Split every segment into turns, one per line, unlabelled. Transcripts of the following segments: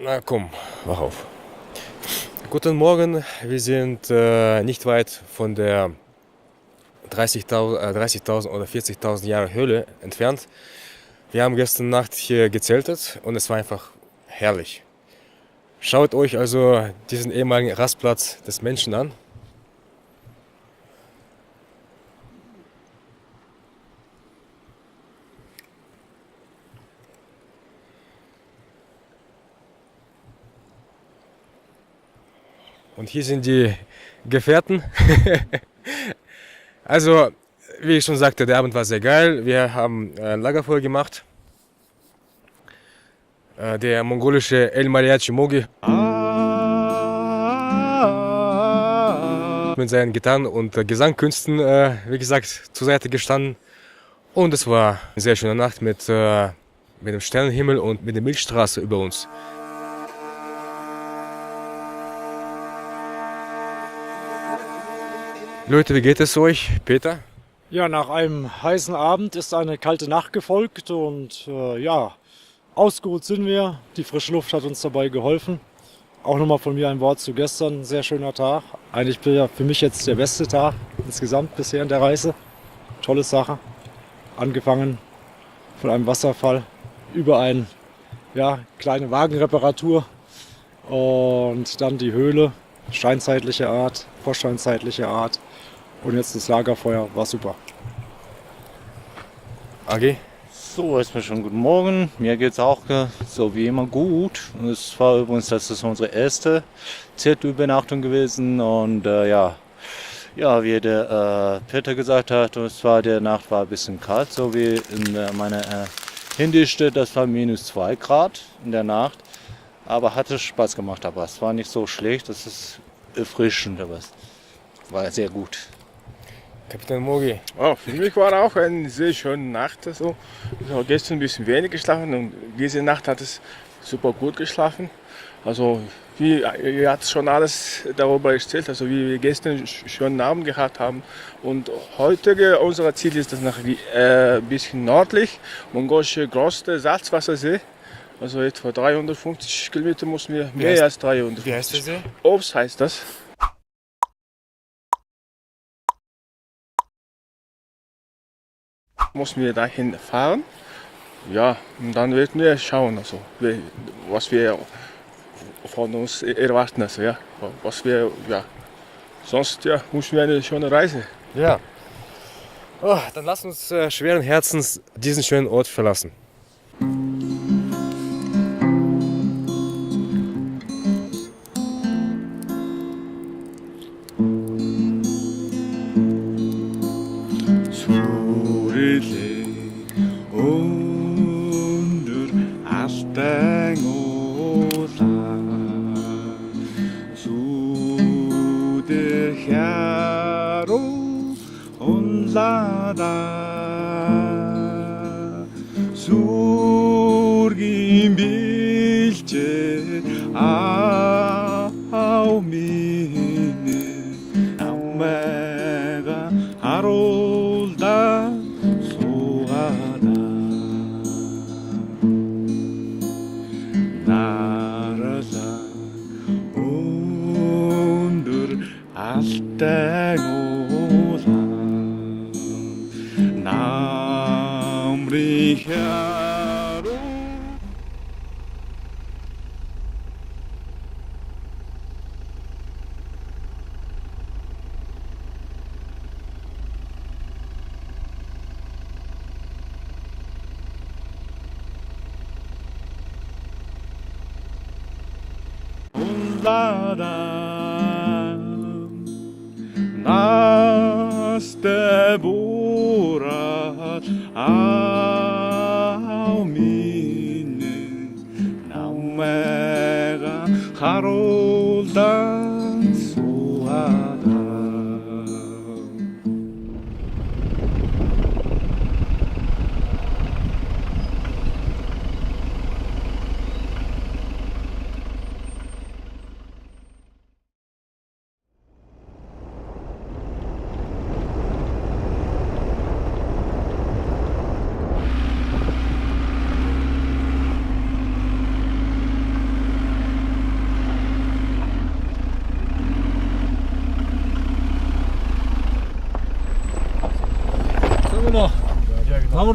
Na komm, wach auf. Guten Morgen, wir sind nicht weit von der 30.000 oder 40.000 Jahre Höhle entfernt. Wir haben gestern Nacht hier gezeltet und es war einfach herrlich. Schaut euch also diesen ehemaligen Rastplatz des Menschen an. Und hier sind die Gefährten. Also, wie ich schon sagte, der Abend war sehr geil. Wir haben ein Lagerfeuer gemacht. Der mongolische El Mariachi Mogi mit seinen Gitarren und Gesangkünsten, wie gesagt, zur Seite gestanden. Und es war eine sehr schöne Nacht mit dem Sternenhimmel und mit der Milchstraße über uns. Leute, wie geht es euch? Peter?
Ja, nach einem heißen Abend ist eine kalte Nacht gefolgt und ja, ausgeruht sind wir. Die frische Luft hat uns dabei geholfen. Auch nochmal von mir ein Wort zu gestern. Sehr schöner Tag. Eigentlich für mich jetzt der beste Tag insgesamt bisher in der Reise. Tolle Sache. Angefangen von einem Wasserfall über eine kleine Wagenreparatur und dann die Höhle, steinzeitliche Art, vorsteinzeitliche Art. Und jetzt das Lagerfeuer, war super.
AG?
So, erstmal schon guten Morgen. Mir geht's auch so wie immer gut. Es war übrigens, das ist unsere erste Zeltübernachtung gewesen und wie der Peter gesagt hat, der Nacht war ein bisschen kalt, so wie in meiner Handy steht, das war -2 Grad in der Nacht. Aber hatte Spaß gemacht, aber es war nicht so schlecht, das ist erfrischend, aber es war sehr gut.
Kapitän Mogi?
Oh, für mich war auch eine sehr schöne Nacht. Also. Ich habe gestern ein bisschen wenig geschlafen und diese Nacht hat es super gut geschlafen. Also ihr habt schon alles darüber erzählt, also wie wir gestern einen schönen Abend gehabt haben. Und heute unser Ziel ist das nach ein bisschen nördlich, mongolische größte Salzwassersee. Also etwa 350 Kilometer mussten wir, mehr als 300.
Wie heißt der See?
Obst heißt das. Mussten wir dahin fahren. Ja, und dann werden wir schauen, also, was wir von uns erwarten. Also, ja, was wir, ja. Sonst müssen wir eine schöne Reise.
Ja. Oh, dann lasst uns schweren Herzens diesen schönen Ort verlassen.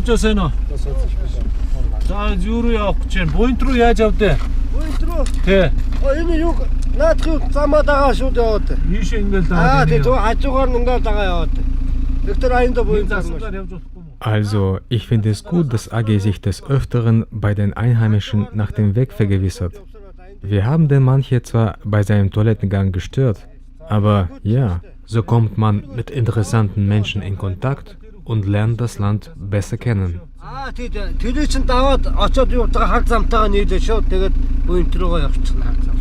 явжасэна.
Das hört sich gut an.
За юу руу явах гэж байна? Буйнт руу яаж явдэ?
Өөдрөө.
Тэ.
Энэ юу наадах замаа дагаа шүү дээ.
Ийш ингээл
Аа тийм хажуугаар нь ингээд дагаа яваад. Виктор Айнда буйн
засалаар явж болохгүй юм уу?
Also, ich finde es gut, dass AG sich des Öfteren bei den Einheimischen nach dem Weg vergewissert. Wir haben den Mann hier zwar bei seinem Toilettengang gestört, aber ja, so kommt man mit interessanten Menschen in Kontakt und lernt das Land besser kennen.
Аа тийм тэр чинь даваад очоод юутаа хаг замтайгаа нийлээ шүү. Тэгээд буйн руугаа явчихна хаг зам.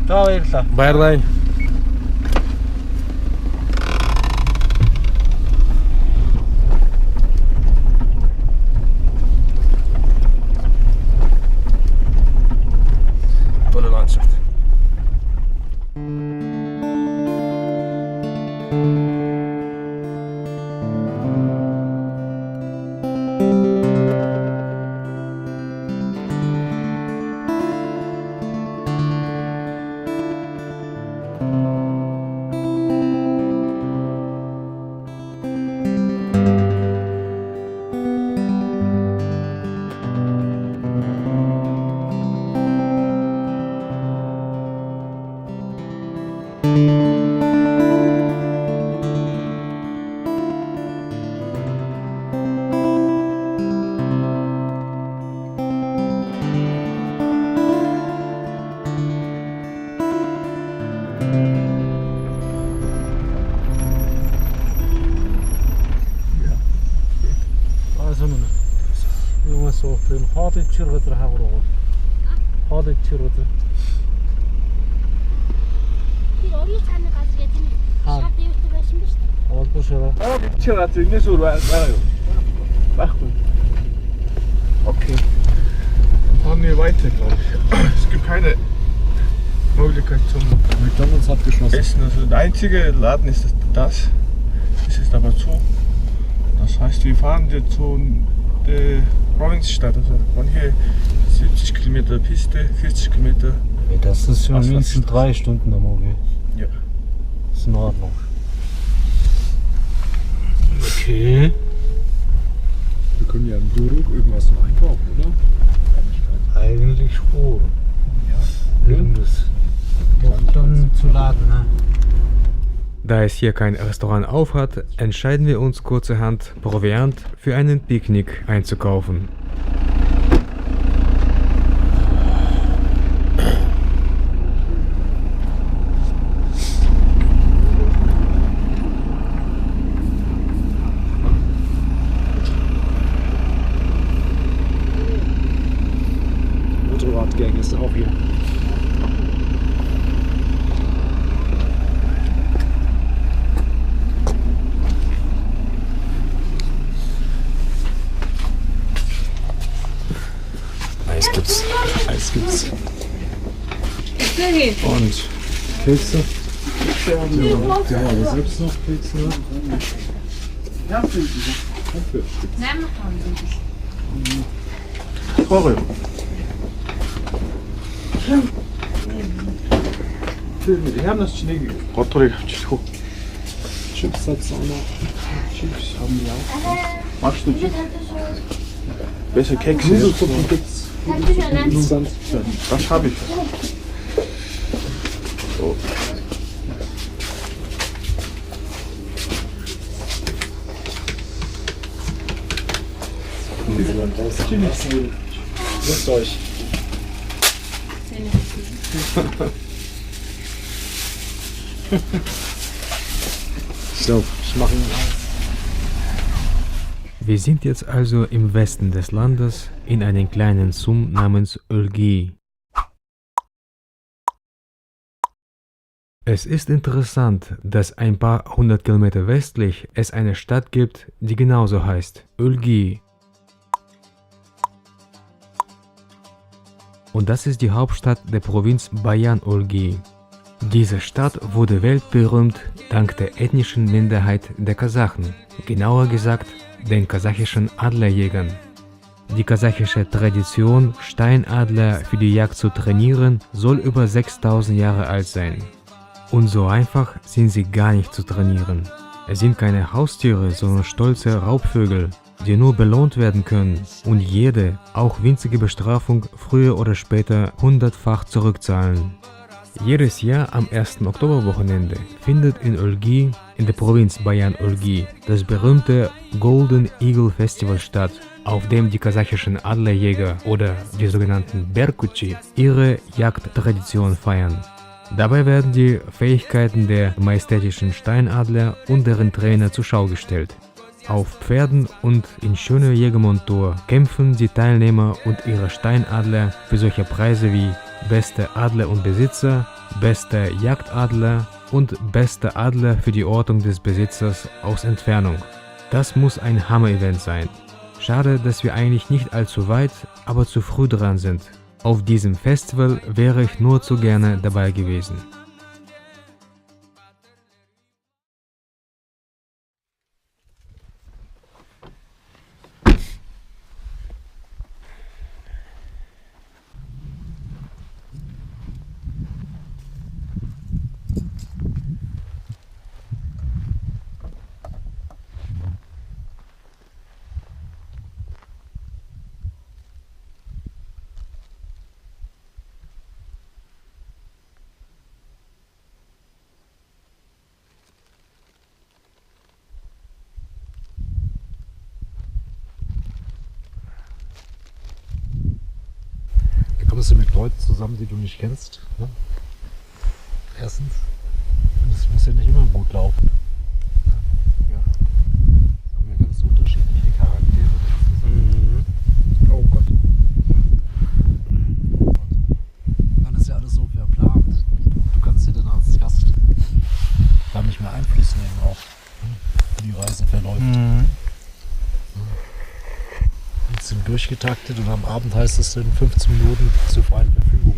За баярлалаа.
Баярлалаа. Tolle Landschaft.
Юу асуух вэ? Хоолыг чир газар хаагруу. Хоолыг чир газар.
Тэр орой цааны газар яг тийм шав дэвтэй байсан биз дээ.
Олбор шараа.
Чи газар энэс өөр байгаа юу? Байхгүй. Okay. Fahren wir weiter, glaube ich. Es gibt keine Möglichkeit zum
McDonald's hat geschlossen.
Essen. Also der einzige Laden ist das. Es ist aber zu. Das heißt, wir fahren jetzt zu der Provinzstadt. Also von hier 70 Kilometer Piste, 40 Kilometer.
Das ist schon mindestens 3 Stunden am Morgen.
Ja.
Ist in Ordnung. Okay.
Wir können ja im Duruk irgendwas noch einkaufen, oder?
Eigentlich schon.
Ja.
Irgendwas. Doch dann zu laden, ne?
Da es hier kein Restaurant auf hat, entscheiden wir uns kurzerhand, Proviant für einen Picknick einzukaufen.
Motorradgang ist auch hier.
Eis gibt's.
Eis gibt's. Und Kekse. Ja, aber selbst noch Kekse.
Korre. Wir haben das Schnee gekauft.
Chips hat's auch noch. Chips haben wir auch.
Magst du Chips? Besser Kekse.
Nudelsuppe gibt's. Nudeln.
Das habe ich. So.
Grüßt euch. So, ich mache ihn auf.
Wir sind jetzt also im Westen des Landes in einem kleinen Sum namens Ölgi. Es ist interessant, dass ein paar hundert Kilometer westlich es eine Stadt gibt, die genauso heißt, Ölgi. Und das ist die Hauptstadt der Provinz Bayan-Ulgi. Diese Stadt wurde weltberühmt dank der ethnischen Minderheit der Kasachen, genauer gesagt den kasachischen Adlerjägern. Die kasachische Tradition, Steinadler für die Jagd zu trainieren, soll über 6000 Jahre alt sein. Und so einfach sind sie gar nicht zu trainieren. Es sind keine Haustiere, sondern stolze Raubvögel.
die nur belohnt werden können und jede, auch winzige Bestrafung früher oder später 100-fach zurückzahlen. Jedes Jahr am 1. Oktoberwochenende findet in Ölgii, in der Provinz Bayan-Ölgii, das berühmte Golden Eagle Festival statt, auf dem die kasachischen Adlerjäger oder die sogenannten Berkutchi ihre Jagdtradition feiern. Dabei werden die Fähigkeiten der majestätischen Steinadler und deren Trainer zur Schau gestellt. Auf Pferden und in schöner Jägermontur kämpfen die Teilnehmer und ihre Steinadler für solche Preise wie bester Adler und Besitzer, bester Jagdadler und bester Adler für die Ortung des Besitzers aus Entfernung. Das muss ein Hammer-Event sein. Schade, dass wir eigentlich nicht allzu weit, aber zu früh dran sind. Auf diesem Festival wäre ich nur zu gerne dabei gewesen.
Kommst du mit Leuten zusammen, die du nicht kennst? Ne? Erstens. Und es muss ja nicht immer gut laufen. Ja. Da haben wir ganz unterschiedliche Charaktere. Oh Gott. Und dann ist ja alles so verplant. Du kannst dir dann als Gast da nicht mehr Einfluss nehmen auf, wie die Reise verläuft. Die sind durchgetaktet und am Abend heißt es in 15 Minuten zur freien Verfügung.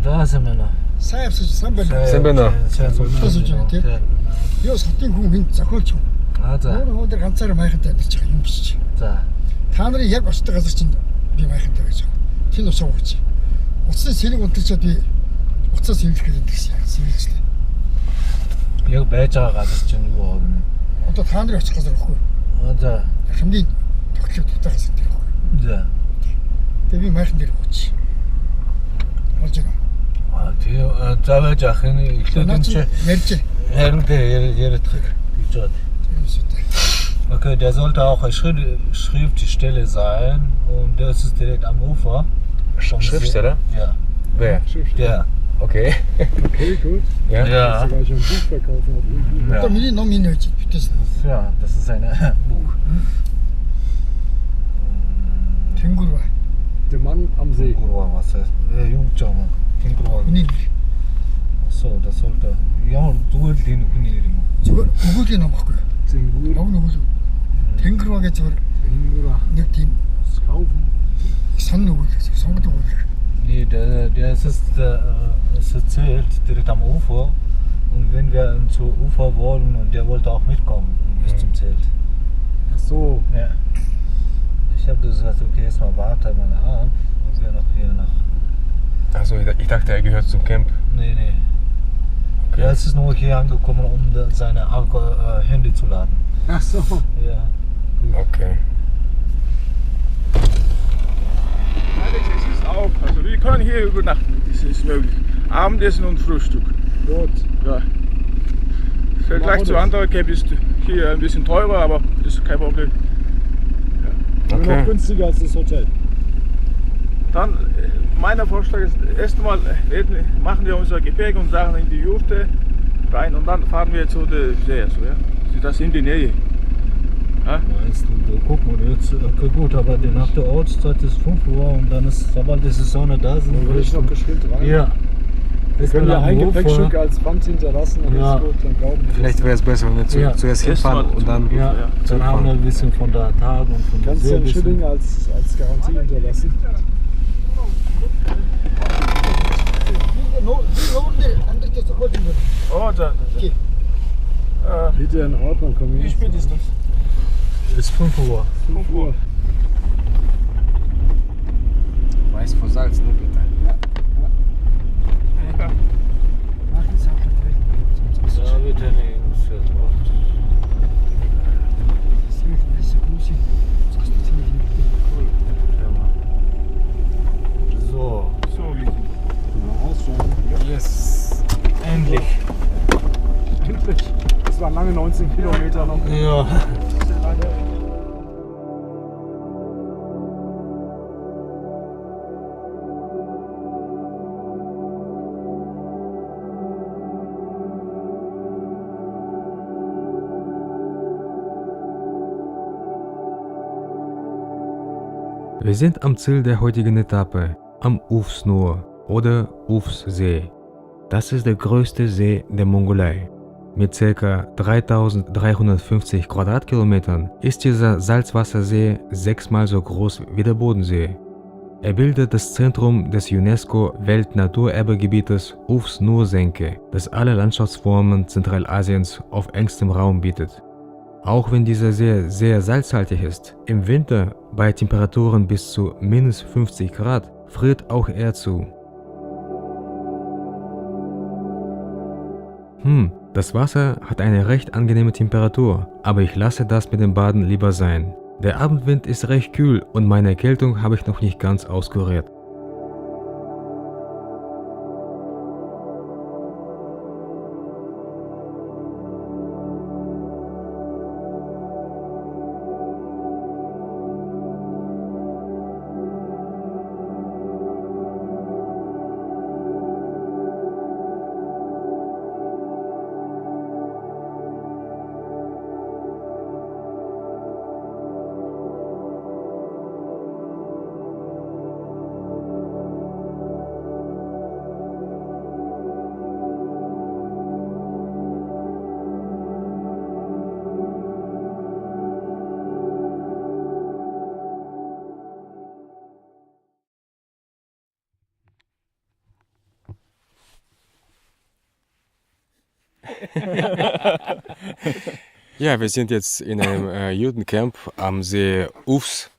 За сайн.
Сайн авсаж сан байна.
Сайн байна уу?
Сайн
Тусаж байна тийм. Юу сотын хүн хин зохиолч хүн.
За.
Өөр ганцаараа майхантай амьдарч байгаа юм биш.
За.
Та нарын яг очтой газар чинь би майхантай байж байгаа. Тин усаа ууч. Уцсан сэрэг унтарчаад би уцаас сэрэлэх гэдэг гэсэн яг сэрэлжлээ.
Яг байж байгаа газар чинь юу аа гэнэ.
Одоо та нарын очих газар өгөхгүй.
За.
Хамгийн тогтлог дутаа газар дээр өгөхгүй.
За.
Тэгээ би майхан дээр ууч. Олж байгаа.
Тэгээ заавал ахын эхлээд чи
ярьж
харин яриад гэж байна. Okay, der sollte auch eine Schriftstelle sein und das ist direkt am Ufer.
Schriftsteller?
Ja.
Wer?
Der.
Okay.
Okay, gut.
Ja.
Ja.
Sogar schon ein Buch verkaufen.
Одоо миний ном энэ байж битээс.
Ja, das ist ein Buch.
Тэнгэр бай.
Der Mann am See.
Was heißt? Jugendjammer.
Үнийг
So, das sollte. Ямар зүгээр л энэ хүний нэр юм.
зүгээр өгөөлийн ном баггүй.
Zinggur.
Ном өгөөл. Тэнгэр бай гэж зүгээр
Zinggur.
нэг тийм
Kaufen.
сонин өгөөл. Сонгод өгөөл.
Nee, das zählt direkt am Ufer. Und wenn wir zum Ufer wollen und der wollte auch mitkommen bis zum Zelt.
Ach so.
Ja. Ich habe gesagt, okay, erstmal warte mal ab und wir noch hier nach.
Also ich dachte, er gehört zum Camp.
Nee.
Okay.
Er ist nur hier angekommen, um seine Handy zu laden.
Ach so.
Ja.
Okay.
Es ist auch, also wir können hier übernachten, das ist möglich. Abendessen und Frühstück.
Gut.
Ja. Im Vergleich zu anderen Camp ist hier ein bisschen teurer, aber das ist kein Problem.
Aber noch günstiger als das Hotel.
Dann mein Vorschlag ist, erstmal machen wir unser Gepäck und Sachen in die Jurte rein und dann fahren wir zu der See. Also, ja? Das ist in die Nähe. Ja?
Weißt du, guck mal jetzt, okay, gut, aber nach der Ortszeit ist 5 Uhr und dann ist, sobald die Sonne da sind,
Dann will ich noch geschwind rein.
ja.
Wir können ja ein Gepäckstück als Pfand hinterlassen, dann
Ja.
ist gut, dann glauben wir.
Vielleicht wäre es besser, wenn wir
Ja.
zuerst hinfahren und dann
Ja, dann haben wir ein bisschen von der Tag und von der
Kannst du
See.
einen Schilling als Garantie hinterlassen?
Oh, da.
Bitte in Ordnung, komm
Wie
hier.
spät ist das?
Ist 5 Uhr.
5 Uhr.
Weiß vor Salz, ne, bitte?
Ja, bitte nicht. So,
So, wie
Yes.
endlich.
Endlich. Das waren lange 19 Kilometer noch.
Ja.
Wir sind am Ziel der heutigen Etappe, am Ufsnur oder Ufssee. Das ist der größte See der Mongolei. Mit ca. 3350 Quadratkilometern ist dieser Salzwassersee 6-mal so groß wie der Bodensee. Er bildet das Zentrum des UNESCO-Weltnaturerbegebietes Ufs-Nur-Senke, das alle Landschaftsformen Zentralasiens auf engstem Raum bietet. Auch wenn dieser See sehr salzhaltig ist, im Winter bei Temperaturen bis zu minus 50 Grad friert auch er zu. Das Wasser hat eine recht angenehme Temperatur, aber ich lasse das mit dem Baden lieber sein. Der Abendwind ist recht kühl und meine Erkältung habe ich noch nicht ganz auskuriert.
Ja, wir sind jetzt in einem Judencamp am See Ufs.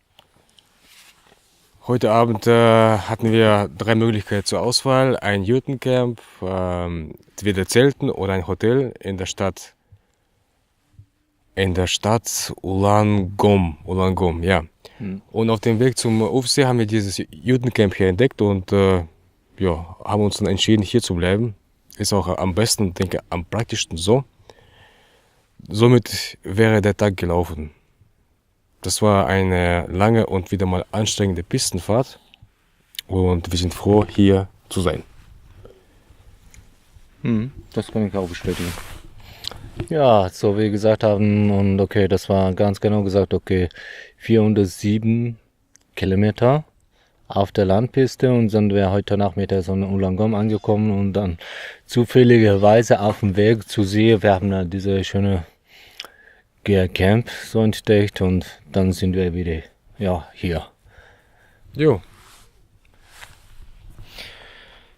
Heute Abend hatten wir 3 Möglichkeiten zur Auswahl. Ein Judencamp, entweder Zelten oder ein Hotel in der Stadt Ulangom, ja. Und auf dem Weg zum Ufsee haben wir dieses Judencamp hier entdeckt und ja, haben uns dann entschieden, hier zu bleiben. Ist auch am besten, denke am praktischsten so. Somit wäre der Tag gelaufen. Das war eine lange und wieder mal anstrengende Pistenfahrt und wir sind froh, hier zu sein.
Das kann ich auch bestätigen. Ja, so wie wir gesagt haben, und okay, das war ganz genau gesagt, okay, 407 Kilometer auf der Landpiste und sind wir heute Nachmittag so in Ulangom angekommen und dann zufälligerweise auf dem Weg zu See, wir haben da diese schöne Camp so entdeckt und dann sind wir wieder hier.
Jo.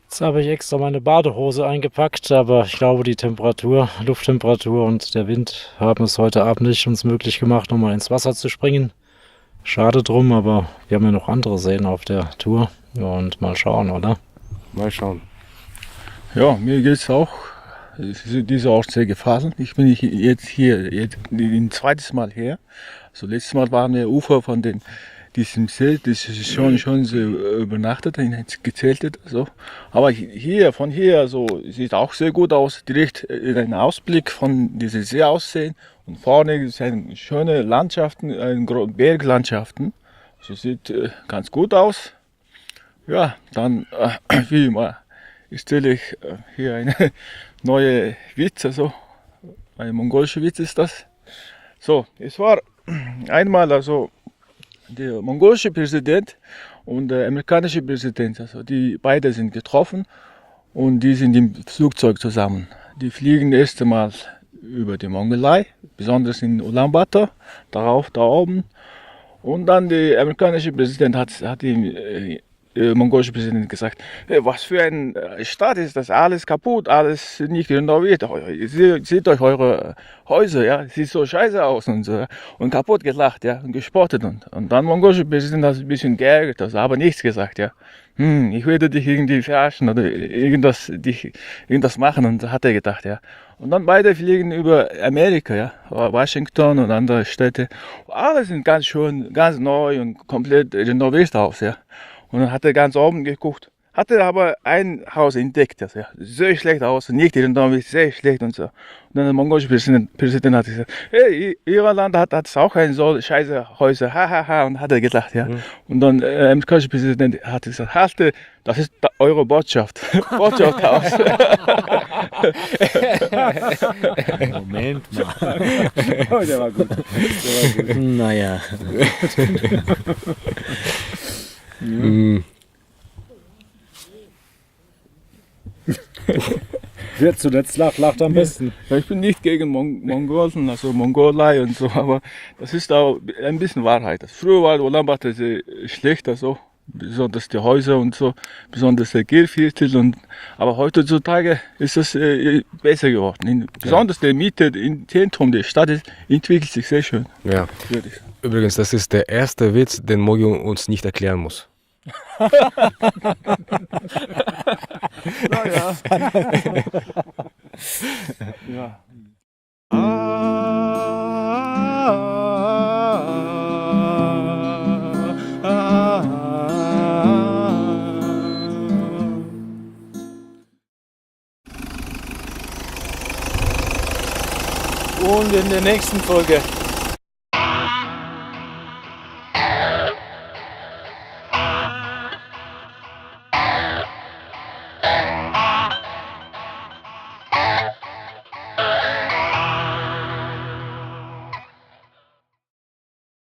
Jetzt habe ich extra meine Badehose eingepackt, aber ich glaube, die Lufttemperatur und der Wind haben es heute Abend nicht uns möglich gemacht, nochmal ins Wasser zu springen. Schade drum, aber wir haben ja noch andere Seen auf der Tour. Und mal schauen, oder?
Mal schauen.
Ja, mir geht es auch dieser Ort sehr gefallen. Ich bin jetzt ein zweites Mal her. Also letztes Mal waren wir Ufer von diesem See, das ist schon so übernachtet, gezeltet. So. Aber von hier so, sieht auch sehr gut aus. Direkt ein Ausblick von diesem See aussehen. Und vorne sind schöne Landschaften, Berglandschaften. So sieht ganz gut aus. Ja, dann wie immer stelle ich hier eine neue Witz, also ein mongolischer Witz ist das. So, es war einmal also der mongolische Präsident und der amerikanische Präsident, also die beide sind getroffen und die sind im Flugzeug zusammen. Die fliegen das erste Mal über die Mongolei, besonders in Ulaanbaatar, darauf da oben. Und dann der amerikanische Präsident hat ihm mongolische Präsident gesagt, was für ein Staat ist das, alles kaputt, alles nicht renoviert, seht euch eure Häuser, ja, sieht so scheiße aus und so, und kaputt gelacht, ja, und gespottet und dann mongolische Präsident hat ein bisschen geärgert, also, aber nichts gesagt, ja. Ich werde dich irgendwie verarschen oder irgendwas machen, und hat er gedacht, ja. Und dann beide fliegen über Amerika, ja, Washington und andere Städte. Alle sind ganz schön, ganz neu und komplett renoviert aus, ja. Und dann hat er ganz oben geguckt, hatte aber ein Haus entdeckt, das ja sehr schlecht aus, nicht renoviert, sehr schlecht und so. Und dann der mongolische Präsident hat gesagt, hey, Ihr Land hat auch ein so scheiße Häuser, hahaha, und hat er gelacht, ja. Und dann der amerikanische Präsident hat gesagt, halte, das ist eure Botschaft, Botschaftshaus.
Moment mal.
Oh, der war gut.
Naja.
Wer zuletzt lacht am besten.
Ja, ich bin nicht gegen Mongolen, also Mongolei und so, aber das ist auch ein bisschen Wahrheit. Früher war Ulaanbaatar sehr schlecht, also besonders die Häuser und so, besonders der Gehviertel, aber heutzutage ist das besser geworden. Besonders der Mitte im Zentrum der Stadt entwickelt sich sehr schön.
Ja. Übrigens, das ist der erste Witz, den Mojo uns nicht erklären muss.
Naja. Ja.
Und in der nächsten Folge